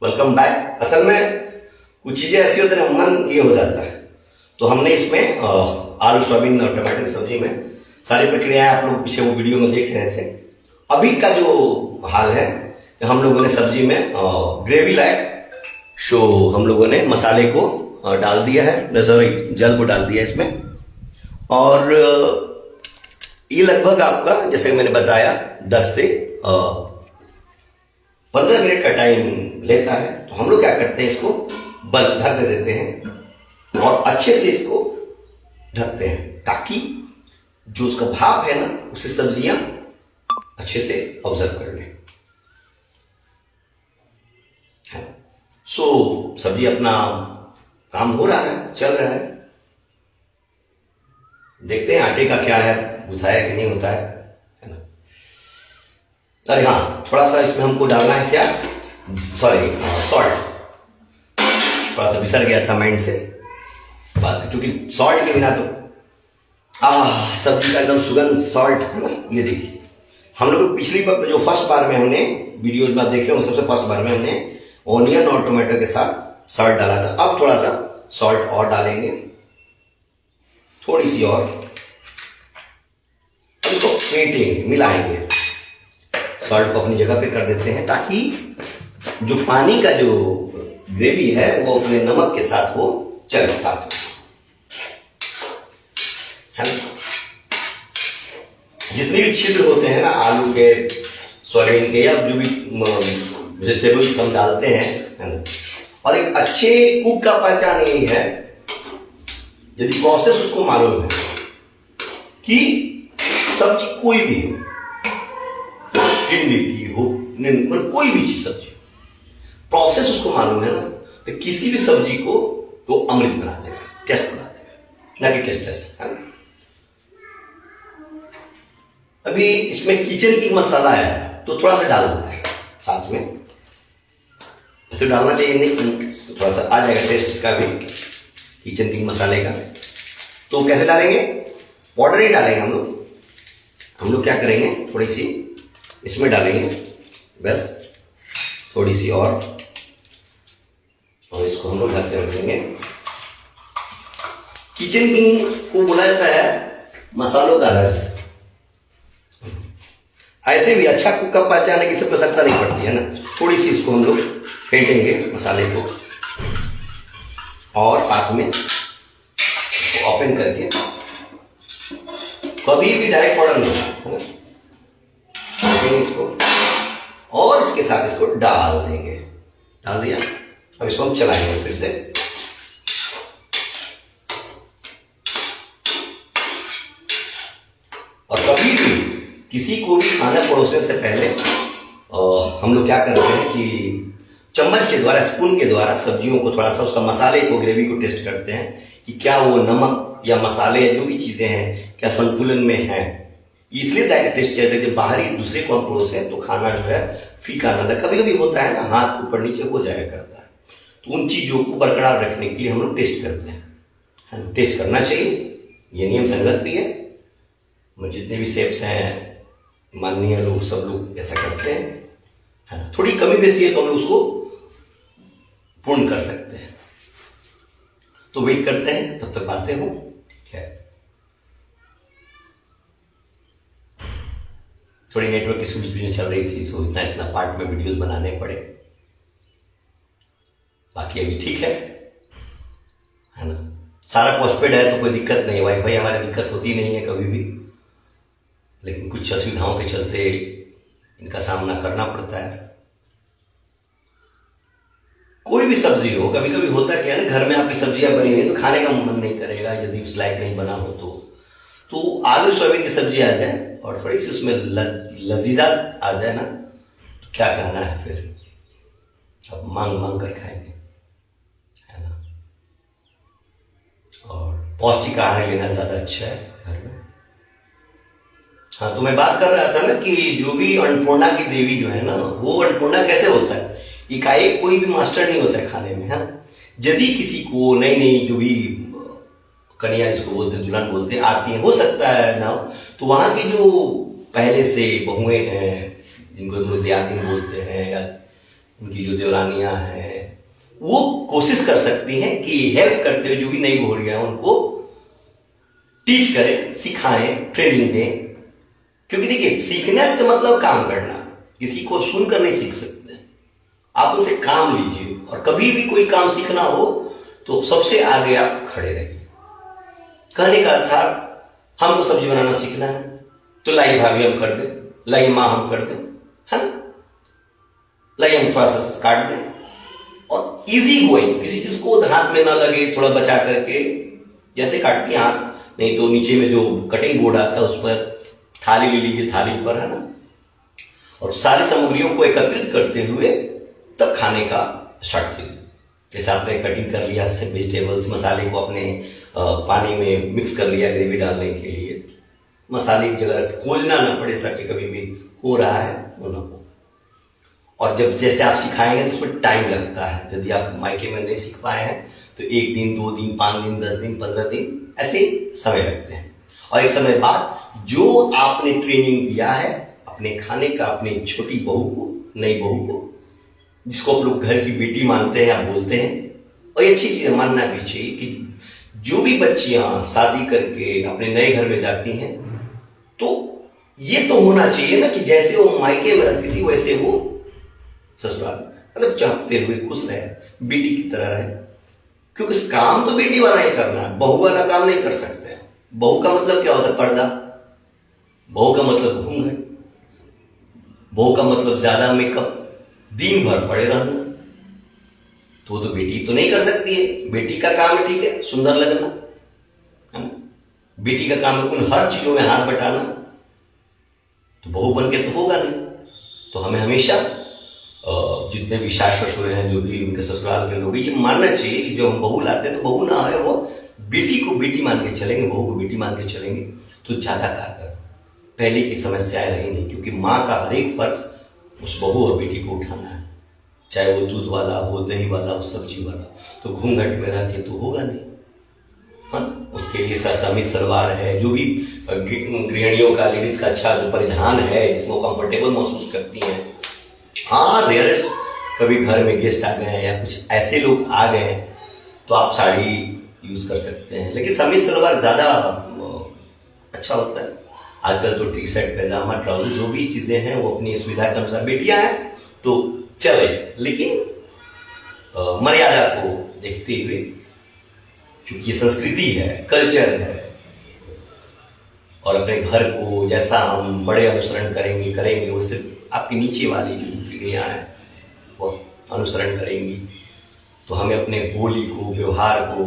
Welcome back. असल में कुछ चीजें ऐसी होती है, मन ये हो जाता है। तो हमने इसमें आलू सोयाबीन और टमाटर की सब्जी में सारी प्रक्रियाएं आप लोग पीछे वो वीडियो में देख रहे थे। अभी का जो हाल है कि हम लोगों ने सब्जी में ग्रेवी लायक हम लोगों ने मसाले को डाल दिया है, सॉरी जल को डाल दिया इसमें। और ये लगभग आपका जैसे मैंने बताया 10 से 15 मिनट का टाइम लेता है। तो हम लोग क्या करते हैं, इसको ढक देते हैं और अच्छे से इसको ढकते हैं ताकि जो उसका भाप है ना उसे सब्जियां अच्छे से ऑब्जर्व कर लें। सब्जी अपना काम हो रहा है, चल रहा है। देखते हैं आटे का क्या है, गुथा है कि नहीं होता है ना। अरे हाँ, थोड़ा सा इसमें हमको डालना है क्या, सॉरी सॉल्ट। थोड़ा सा बिसर गया था माइंड से बात है, क्योंकि सॉल्ट के बिना तो सब्जी का एकदम सुगंध सॉल्ट है ना। ये देखिए, हम लोग पिछली बार जो फर्स्ट बार में हमने वीडियोज में देखे हो, सबसे फर्स्ट बार में हमने ऑनियन और टोमेटो के साथ सॉल्ट डाला था। अब थोड़ा सा सॉल्ट और डालेंगे, थोड़ी सी और, इसको फेंटेंगे, मिलाएंगे। सॉल्ट को अपनी जगह पे कर देते हैं ताकि जो पानी का जो ग्रेवी है वो अपने नमक के साथ वो चले साथ है ना। जितने भी छिद्र होते हैं ना आलू के, सोयाबीन के या जो भी वेजिटेबल्स हम डालते हैं है ना। और एक अच्छे कुक का पहचान यही है, यदि प्रोसेस उसको मालूम है कि सब्जी कोई भी हो, टिंडे की हो, कोई भी चीज सब्जी, प्रोसेस उसको मालूम है ना, तो किसी भी सब्जी को वो अमृत बना देगा, टेस्ट बना देगा, ना कि टेस्टलेस है ना। अभी इसमें किचन किंग मसाला है तो थोड़ा सा डाल देता है साथ में, ऐसे डालना चाहिए नहीं, तो थोड़ा सा आ जाएगा टेस्ट इसका भी, किचन किंग मसाले का। तो कैसे डालेंगे, पाउडर ही डालेंगे हम लोग क्या करेंगे, थोड़ी सी इसमें डालेंगे बस, थोड़ी सी और इसको हम लोग ढक के रखेंगे। किचन किंग को बोला जाता है मसालों का राजा। ऐसे भी अच्छा कुक का पहचान की सब आवश्यकता नहीं पड़ती है ना। थोड़ी सी इसको हम लोग फेंटेंगे मसाले को, और साथ में ओपन करके, कभी भी डायरेक्ट पाउडर नहीं है इसको, और इसके साथ इसको डाल देंगे। डाल दिया, अब इसको हम चलाएंगे फिर से। और कभी भी किसी को भी खाना परोसने से पहले हम लोग क्या करते हैं कि चम्मच के द्वारा, स्पून के द्वारा सब्जियों को थोड़ा सा, उसका मसाले को, ग्रेवी को टेस्ट करते हैं कि क्या वो नमक या मसाले जो भी चीजें हैं क्या संतुलन में हैं। इसलिए टेस्ट किया जाता है कि बाहरी दूसरे को हम परोसे तो खाना जो है फीका ना लगे। कभी कभी होता है ना, हाथ ऊपर नीचे हो जाया करता है, तो उन चीजों को बरकरार रखने के लिए हम लोग टेस्ट करते हैं। टेस्ट करना चाहिए, ये नियम संगत भी है। जितने भी शेफ्स हैं, माननीय लोग, सब लोग ऐसा करते हैं, है ना। थोड़ी कमी बेसी है तो हम लोग उसको पूर्ण कर सकते हैं। तो वेट करते हैं, तब तक बातें हो, ठीक है। थोड़ी नेटवर्क की सुविधा चल रही थी, सो इतना पार्ट में वीडियोस बनाने पड़े। बाकी अभी ठीक है ना, सारा पोस्टपेड है तो कोई दिक्कत नहीं। वाईफाई हमारी दिक्कत होती नहीं है कभी भी, लेकिन कुछ असुविधाओं के चलते इनका सामना करना पड़ता है। कोई भी सब्जी हो, कभी कभी होता क्या है ना, घर में आपकी सब्जियां बनी हुई तो खाने का मन नहीं करेगा यदि उस लायक नहीं बना हो तो आलू सोयाबीन की सब्जी आ जाए और थोड़ी सी उसमें लजीजात आ जाए ना, तो क्या कहना है फिर, अब मांग मांग कर खाएंगे, है ना। और पौष्टिक आहार लेना ज्यादा अच्छा है घर में। हाँ, तो मैं बात कर रहा था ना कि जो भी अन्नपूर्णा की देवी जो है ना, वो अन्नपूर्णा कैसे होता है, एकाएक कोई भी मास्टर नहीं होता है खाने में, है ना। यदि किसी को नई नई जो भी कन्या जिसको बोलते हैं, दुल्हन बोलते हैं, आती है, हो सकता है ना, तो वहां की जो पहले से बहुएं हैं, जिनको हम लोग देहाती बोलते हैं, या उनकी जो देवरानियां हैं वो कोशिश कर सकती हैं कि हेल्प करते हुए जो भी नई बहुरियां हैं उनको टीच करें, सिखाएं, ट्रेनिंग दें। क्योंकि देखिए, सीखना का मतलब काम करना, किसी को सुनकर नहीं सीख सकते। आप उनसे काम लीजिए, और कभी भी कोई काम सीखना हो तो सबसे आगे आप खड़े रहिए। कहने का अर्थ, हमको सब्जी बनाना सीखना है तो लाइए भाभी हम कर दें, लाइए माँ हम कर दें, है ना, लाइए हम थोड़ा सा काट दें। और इजी गोइंग, किसी चीज को हाथ में ना लगे, थोड़ा बचा करके, जैसे काटती हैं हाथ, नहीं तो नीचे में जो कटिंग बोर्ड आता है उस पर थाली ले लीजिए, थाली पर, है ना, और सारी सामग्रियों को एकत्रित करते हुए तब खाने का स्टार्ट कीजिए। जैसे आपने कटिंग कर लिया, से वेजिटेबल्स, मसाले को अपने पानी में मिक्स कर लिया ग्रेवी डालने के लिए, मसाले की जगह खोजना ना पड़े, ताकि कभी भी हो रहा है वो ना हो। और जब जैसे आप सिखाएंगे तो उसमें टाइम लगता है। यदि आप मायके में नहीं सीख पाए हैं तो 1 दिन, 2 दिन, 5 दिन, 10 दिन, 15 दिन ऐसे समय लगते हैं। और एक समय बाद जो आपने ट्रेनिंग दिया है अपने खाने का, अपनी छोटी बहू को, नई बहू को, जिसको आप लोग घर की बेटी मानते हैं, आप बोलते हैं, और ये अच्छी चीज मानना भी चाहिए कि जो भी बच्चियां शादी करके अपने नए घर में जाती हैं तो ये तो होना चाहिए ना कि जैसे वो मायके में रहती थी वैसे वो ससुराल, मतलब चाहते हुए खुश रहे, बेटी की तरह रहे। क्योंकि इस काम तो बेटी वाला ही करना है, बहू वाला काम नहीं कर सकते हैं। बहू का मतलब क्या होता है? पर्दा। बहू का मतलब घूंघट। बहू का मतलब ज्यादा मेकअप, दिन भर पड़े रहना। तो बेटी तो नहीं कर सकती है। बेटी का काम है, ठीक है, सुंदर लगना, है ना। बेटी का काम है उन हर चीजों में हाथ बटाना। तो बहू बन के तो होगा नहीं। तो हमें हमेशा जितने भी सास ससुर हैं, जो भी उनके ससुराल के लोग, ये मानना चाहिए कि जब हम बहू लाते हैं तो बहू ना है, वो बेटी को बेटी मान के चलेंगे, बहू को बेटी मान के चलेंगे तो ज्यादा कारगर। पहले की समस्याएं रही नहीं, क्योंकि माँ का हर एक फर्ज उस बहू और बेटी को उठाना है, चाहे वो दूध वाला हो, दही वाला हो, सब्जी वाला। तो घूंघट में रह के तो होगा नहीं, हाँ। उसके लिए समी सलवार है, जो भी गृहिणियों का, लेडीज का अच्छा जो परिधान है जिसमें कंफर्टेबल महसूस करती हैं। हाँ, रेयरेस्ट कभी घर में गेस्ट आ गए या कुछ ऐसे लोग आ गए तो आप साड़ी यूज कर सकते हैं, लेकिन समी सलवार ज्यादा अच्छा होता है। आजकल तो टी शर्ट, पैजामा, ट्राउजर, जो भी चीजें हैं वो अपनी सुविधा के अनुसार, बेटियां हैं तो चले, लेकिन मर्यादा को देखते हुए, क्योंकि ये संस्कृति है, कल्चर है, और अपने घर को जैसा हम बड़े अनुसरण करेंगे वैसे आपके नीचे वाली जो पीढ़ियां हैं वो अनुसरण करेंगी। तो हमें अपने बोली को, व्यवहार को,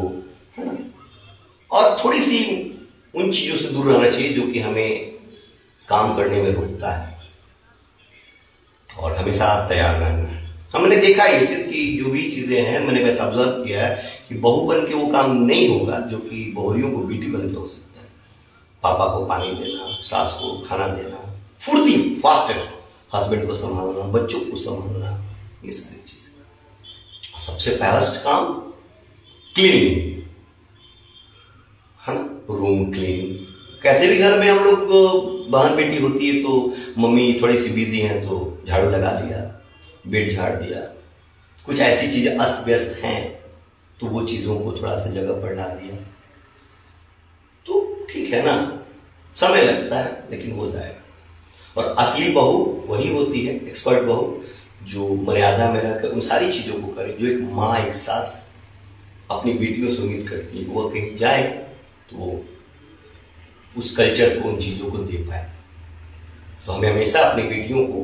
है ना, और थोड़ी सी उन चीजों से दूर रहना चाहिए जो कि हमें काम करने में रोकता है, और हमेशा तैयार रहना है। हमने देखा ये चीज कि जो भी चीजें हैं, मैंने वैसा ऑब्जर्व किया है कि बहू बन के वो काम नहीं होगा जो कि बहुरियों को बेटी बन के हो सकता है। पापा को पानी देना, सास को खाना देना, फुर्ती, फास्टेस्ट, हस्बैंड को संभालना, बच्चों को संभालना, ये सारी चीजें। सबसे बेस्ट काम क्लीनिंग, है ना, रूम क्लीन। कैसे भी घर में हम लोग बहन बेटी होती है तो मम्मी थोड़ी सी बिजी हैं तो झाड़ू लगा लिया, बेड झाड़ दिया, कुछ ऐसी चीजें अस्त व्यस्त हैं तो वो चीजों को थोड़ा सा जगह पर ला दिया, तो ठीक है ना, समय लगता है लेकिन हो जाएगा। और असली बहू वही होती है, एक्सपर्ट बहू, जो मर्यादा में रहकर उन सारी चीजों को करे जो एक माँ, एक सास अपनी बेटियों से उम्मीद करती है कि वो कहीं जाए तो वो उस कल्चर को, उन चीजों को दे पाए। तो हमें हमेशा अपनी बेटियों को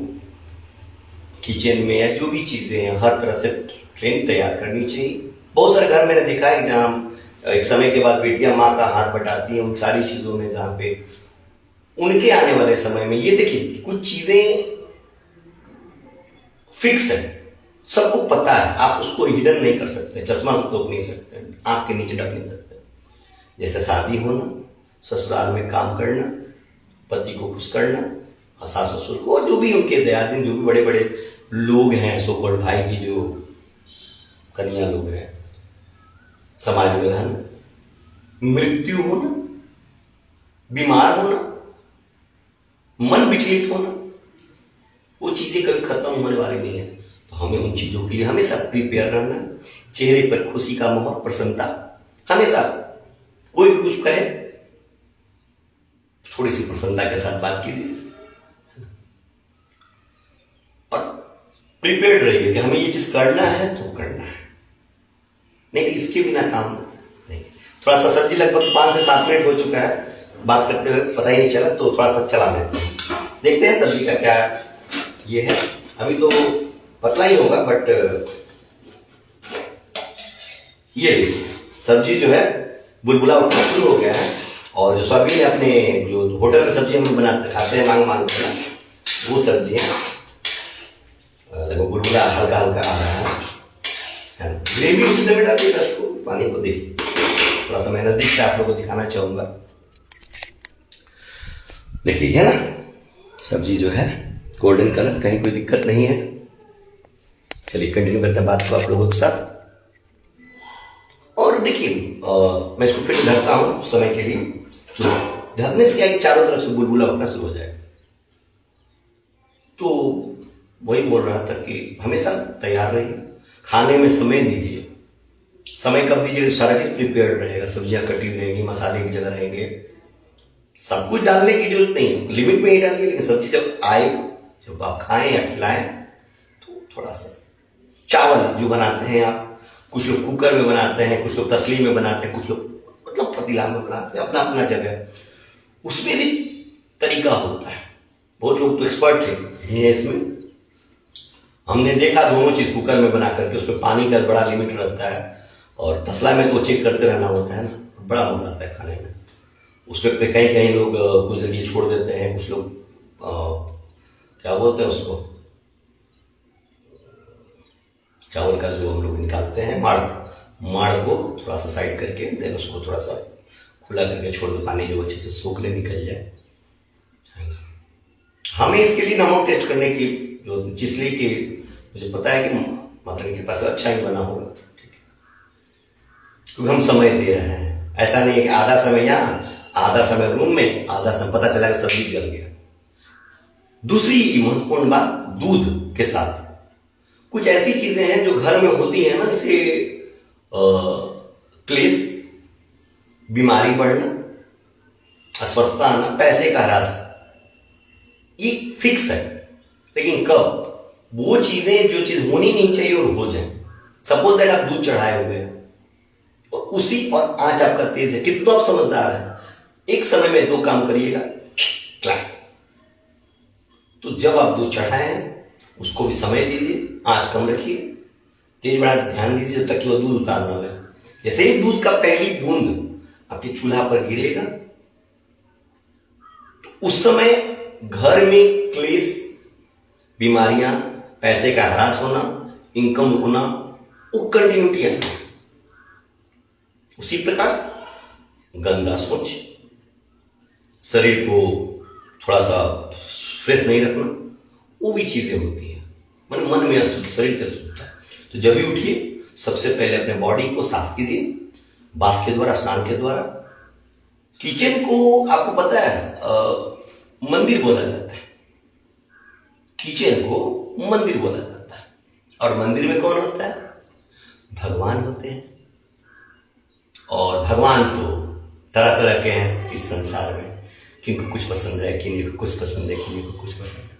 किचन में या जो भी चीजें हैं हर तरह से ट्रेन तैयार करनी चाहिए। बहुत सारे घर मैंने देखा है जहाँ एक समय के बाद बेटियां माँ का हाथ बटाती हैं उन सारी चीजों में, जहाँ पे उनके आने वाले समय में, ये देखिए, कुछ चीजें फिक्स है, सबको पता है, आप उसको हिडन नहीं कर सकते, चश्मा से तोप नहीं सकते, आंख के नीचे ढक नहीं सकते। जैसे शादी होना, ससुराल में काम करना, पति को खुश करना, और सास ससुर को, जो भी उनके दयादीन, जो भी बड़े बड़े लोग हैं, सो कॉल्ड भाई की जो कन्या लोग हैं, समाज में रहना, मृत्यु होना, बीमार होना, मन विचलित होना, वो चीजें कभी खत्म होने वाली नहीं है। तो हमें उन चीजों के लिए हमेशा प्रिपेयर रहना, चेहरे पर खुशी का माहौल, प्रसन्नता हमेशा। कोई भी कुछ कहे थोड़ी सी प्रसन्नता के साथ बात कीजिए और प्रिपेयर्ड रहिए कि हमें ये चीज करना है तो करना है, नहीं तो इसके बिना काम नहीं। थोड़ा सा सब्जी लगभग 5 से 7 मिनट हो चुका है, बात करते हुए पता ही नहीं चला, तो थोड़ा सा चला लेते हैं, देखते हैं सब्जी का क्या ये है। अभी तो पतला ही होगा, बट ये देखिए सब्जी जो है बुलबुला उठना शुरू हो गया है। और जो सोयाबीन अपने जो होटल में सब्जी हम बनाते खाते हैं मांग मांग कर, वो सब्जी है, लगभग बुलबुला हल्का हल्का आ रहा है। ग्रेवी उसी से मिटा दी बस, को पानी को देखिए, थोड़ा सा मैं नजदीक से आप लोगों को दिखाना चाहूंगा। देखिए है ना, सब्जी जो है गोल्डन कलर, कहीं कोई दिक्कत नहीं है। चलिए कंटिन्यू करते हैं बात को आप लोगों के साथ। और देखिए मैं इसको फिर ढकता हूं समय के लिए, तो ढकने से क्या कि चारों तरफ से बुलबुला उठना शुरू हो जाएगा। तो वही बोल रहा था कि हमेशा तैयार रहिए, खाने में समय दीजिए। समय कब दीजिए? सारा चीज प्रिपेयर्ड रहेगा, सब्जियां कटी हुई रहेंगी, मसाले एक जगह रहेंगे, सब कुछ डालने की जरूरत नहीं है, लिमिट में ही डालिए। लेकिन सब्जी जब आए, जब आप खाएं या खिलाएं, तो थोड़ा सा चावल जो बनाते हैं आप, कुछ लोग कुकर में बनाते हैं, कुछ लोग तसली में बनाते हैं, कुछ लोग मतलब पतीला में बनाते हैं, अपना अपना जगह, उसमें भी तरीका होता है। बहुत लोग तो एक्सपर्ट है इसमें, हमने देखा दोनों चीज कुकर में बना करके, उसमें पानी का बड़ा लिमिट रहता है, और तसला में तो चेक करते रहना होता है ना, बड़ा मजा आता है खाने में। उसमें कहीं कहीं लोग कुछ देर लिए छोड़ देते हैं, कुछ लोग क्या बोलते हैं उसको, चावल का जो हम लोग निकालते हैं माड़ को थोड़ा सा साइड करके, देन उसको थोड़ा सा खुला करके छोड़ दो, पानी जो अच्छे से सूखने निकल जाए। हमें इसके लिए नमक टेस्ट करने की, इसलिए कि मुझे पता है कि माता की कृपा से अच्छा ही बना होगा, ठीक है, क्योंकि हम समय दे रहे हैं। ऐसा नहीं है कि आधा समय यहाँ, आधा समय रूम में, आधा समय पता चला कि सब्जी जल गया। दूसरी महत्वपूर्ण बात, दूध के साथ कुछ ऐसी चीजें हैं जो घर में होती है ना, जैसे क्लेश, बीमारी बढ़ना, अस्वस्थता आना, पैसे का ह्रास, ये फिक्स है। लेकिन कब वो चीजें, जो चीज होनी नहीं चाहिए और हो जाए, सपोज दैट आप दूध चढ़ाए हुए हैं और उसी, और आंच आपका तेज है, कितना आप समझदार है, एक समय में 2 काम करिएगा, क्लास। तो जब आप दूध चढ़ाए हैं, उसको भी समय दीजिए, आंच कम रखिए, तेज बड़ा ध्यान दीजिए जब तक कि वो दूध उतार ना ले। जैसे ही दूध का पहली बूंद आपके चूल्हा पर गिरेगा, तो उस समय घर में क्लेश, बीमारियां, पैसे का ह्रास होना, इनकम रुकना, वो कंटिन्यूटी आएगी। उसी प्रकार गंदा सोच, शरीर को थोड़ा सा फ्रेश नहीं रखना, वो भी चीजें होती हैं। मन में अशुद्ध, शरीर के अशुद्धता। तो जब भी उठिए, सबसे पहले अपने बॉडी को साफ कीजिए, बाथ के द्वारा, स्नान के द्वारा। किचन को आपको पता है मंदिर बोला जाता है, किचन को मंदिर बोला जाता है। और मंदिर में कौन होता है? भगवान होते हैं। और भगवान तो तरह तरह के हैं इस संसार में, किनको कुछ पसंद है, किन्हीं को कुछ पसंद है, किन्हीं को कुछ पसंद है।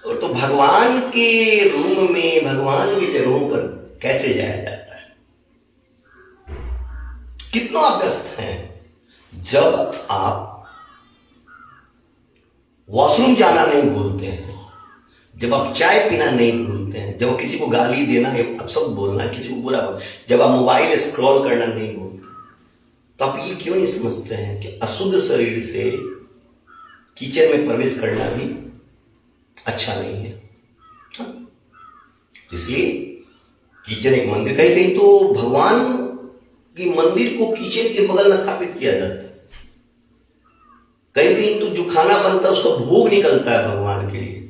और तो भगवान के रूम में, भगवान की जगहों पर कैसे जाया जाता है? कितना आप व्यस्त हैं। जब आप वॉशरूम जाना नहीं भूलते हैं, जब आप चाय पीना नहीं भूलते हैं, जब किसी को गाली देना, अब सब बोलना, किसी को बुरा बोलना, जब आप मोबाइल स्क्रॉल करना नहीं भूलते, तो आप ये क्यों नहीं समझते हैं कि अशुद्ध शरीर से किचन में प्रवेश करना भी अच्छा नहीं है। इसलिए किचन एक मंदिर, कहीं कहीं तो भगवान की मंदिर को किचन के बगल में स्थापित किया जाता है। कहीं कहीं तो जो खाना बनता है उसका भोग निकलता है भगवान के लिए।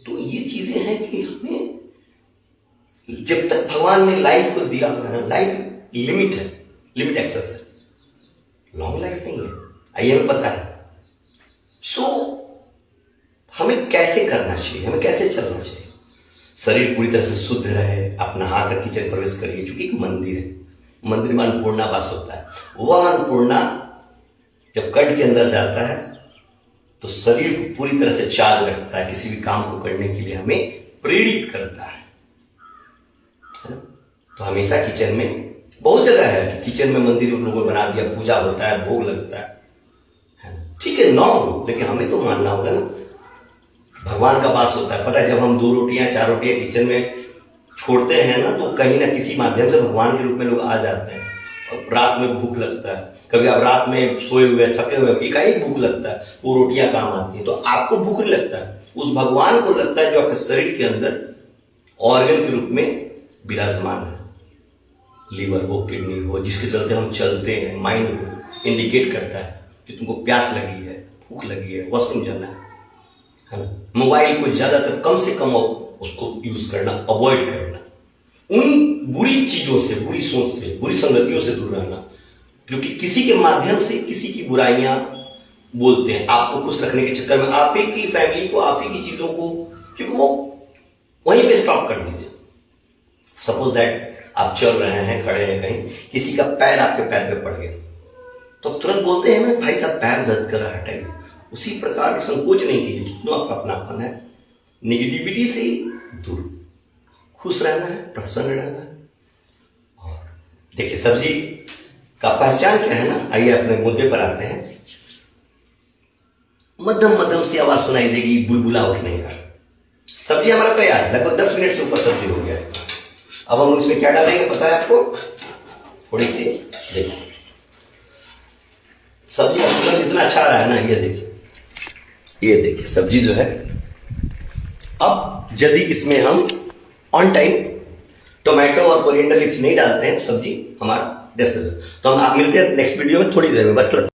तो ये चीजें हैं कि हमें, जब तक भगवान ने लाइफ को दिया हुआ है ना, लाइफ लिमिट है, लिमिट एक्सेस है, लॉन्ग लाइफ नहीं है, आइए हमें पता है। सो हमें कैसे करना चाहिए, हमें कैसे चलना चाहिए, शरीर पूरी तरह से शुद्ध रहे। आप नहाकर किचन प्रवेश करिए, चूंकि एक मंदिर है, मंदिर में अन्नपूर्णा वास होता है। वह अन्नपूर्णा जब कंठ के अंदर जाता है तो शरीर को पूरी तरह से चार्ज रखता है, किसी भी काम को करने के लिए हमें प्रेरित करता है ना। तो हमेशा किचन में, बहुत जगह है कि किचन में मंदिर उन लोगों ने बना दिया, पूजा होता है, भोग लगता है ना। ठीक है, ना हो, लेकिन हमें तो मानना होगा ना, भगवान का वास होता है। पता है, जब हम 2 रोटियां 4 रोटियां किचन में छोड़ते हैं ना, तो कहीं ना किसी माध्यम से भगवान के रूप में लोग आ जाते हैं। और रात में भूख लगता है, कभी आप रात में सोए हुए थके हुए एकाएक भूख लगता है, वो रोटियां काम आती हैं। तो आपको भूख नहीं लगता है, उस भगवान को लगता है जो आपके शरीर के अंदर ऑर्गन के रूप में विराजमान है। लीवर हो, किडनी हो, जिसके चलते हम चलते हैं, माइंड को इंडिकेट करता है कि तुमको प्यास लगी है, भूख लगी है, वॉशरूम जाना है ना। मोबाइल को ज्यादातर कम से कम उसको यूज करना, अवॉइड करना, उन बुरी चीजों से, बुरी सोच से, बुरी संगतियों से दूर रहना, क्योंकि किसी के माध्यम से किसी की बुराइयां बोलते हैं आपको खुश रखने के चक्कर में, आप ही की फैमिली को, आप ही की चीजों को, क्योंकि वो वहीं पे स्टॉप कर दीजिए। सपोज दैट आप चल रहे हैं, खड़े हैं कहीं, किसी का पैर आपके पैर पे पड़ गया, तो तुरंत बोलते हैं ना, भाई साहब पैर दर्द कर रहा है, हटाइए। उसी प्रकार संकोच नहीं कीजिए, जितना आपका अपनापन है, निगेटिविटी से ही दूर, खुश रहना है, प्रसन्न रहना है। और देखिए, सब्जी का पहचान क्या है ना, आइए अपने मुद्दे पर आते हैं। मध्यम मध्यम सी आवाज सुनाई देगी बुलबुला उठने का। सब्जी हमारा तैयार है, लगभग 10 मिनट से ऊपर सब्जी हो गया। अब हम इसमें क्या डालेंगे पता है आपको, थोड़ी सी देखिए, सब्जी का सुगंध इतना अच्छा आ रहा है ना, ये देखिए सब्जी जो है। अब यदि इसमें हम ऑन टाइम टोमेटो और कोरिएंडर लीव्स नहीं डालते हैं, सब्जी हमारा डेस्क। तो हम आप मिलते हैं नेक्स्ट वीडियो में थोड़ी देर में, बस।